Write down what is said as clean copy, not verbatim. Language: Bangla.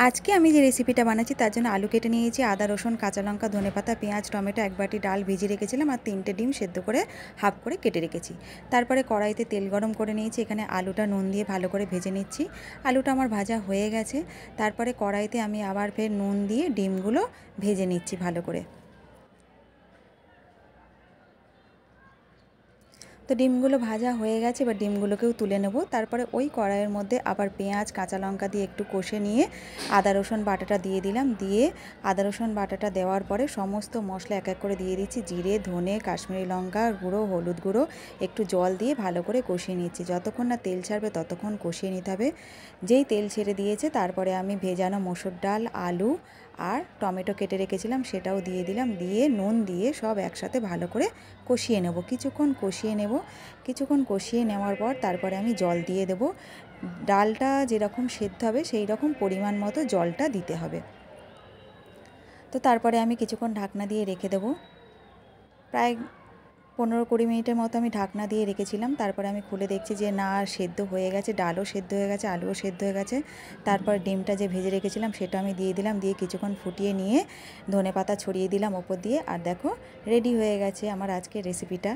আজকে আমি যে রেসিপিটা বানাচ্ছি তার জন্য আলু কেটে নিয়েছি, আদা রসুন কাঁচা লঙ্কা ধনেপাতা পেঁয়াজ টমেটো এক বাটি ডাল ভিজিয়ে রেখেছিলাম আর 3টে ডিম সেদ্ধ করে হাফ করে কেটে রেখেছি। তারপরে কড়াইতে তেল গরম করে নিয়েছি, এখানে আলুটা নুন দিয়ে ভালো করে ভেজে নিচ্ছি। আলুটা আমার ভাজা হয়ে গেছে। তারপরে কড়াইতে আমি আবার ফের নুন দিয়ে ডিমগুলো ভেজে নিচ্ছি ভালো করে। তো ডিমগুলো ভাজা হয়ে গেছে, এবার ডিমগুলোকেও তুলে নেব। তারপরে ওই কড়াইয়ের মধ্যে আবার পেঁয়াজ কাঁচা লঙ্কা দিয়ে একটু কষে নিয়ে আদা রসুন বাটাটা দিয়ে দিলাম। দিয়ে আদা রসুন বাটাটা দেওয়ার পরে সমস্ত মশলা এক এক করে দিয়ে দিচ্ছি, জিরে ধনে কাশ্মীরি লঙ্কা গুঁড়ো হলুদ গুঁড়ো, একটু জল দিয়ে ভালো করে কষিয়ে নিচ্ছি। যতক্ষণ না তেল ছাড়বে ততক্ষণ কষিয়ে নিতে হবে। যেই তেল ছেড়ে দিয়েছে তারপরে আমি ভেজানো মসুর ডাল আলু আর টমেটো কেটে রেখেছিলাম সেটাও দিয়ে দিলাম, দিয়ে নুন দিয়ে সব একসাথে ভালো করে কষিয়ে নেব। কিছুক্ষণ কষিয়ে নেওয়ার পর তারপরে আমি জল দিয়ে দেব। ডালটা যেরকম সেদ্ধ হবে সেই রকম পরিমাণ মতো জলটা দিতে হবে। তো তারপরে আমি কিছুক্ষণ ঢাকনা দিয়ে রেখে দেব। প্রায় 15-20 মিনিটের মতো আমি ঢাকনা দিয়ে রেখেছিলাম। তারপরে আমি খুলে দেখছি যে না, সেদ্ধ হয়ে গেছে, ডালও সেদ্ধ হয়ে গেছে আলুও সেদ্ধ হয়ে গেছে। তারপর ডিমটা যে ভেজে রেখেছিলাম সেটা আমি দিয়ে দিলাম, দিয়ে কিছুক্ষণ ফুটিয়ে নিয়ে ধনেপাতা ছড়িয়ে দিলাম ওপর দিয়ে। আর দেখো রেডি হয়ে গেছে আমার আজকের রেসিপিটা।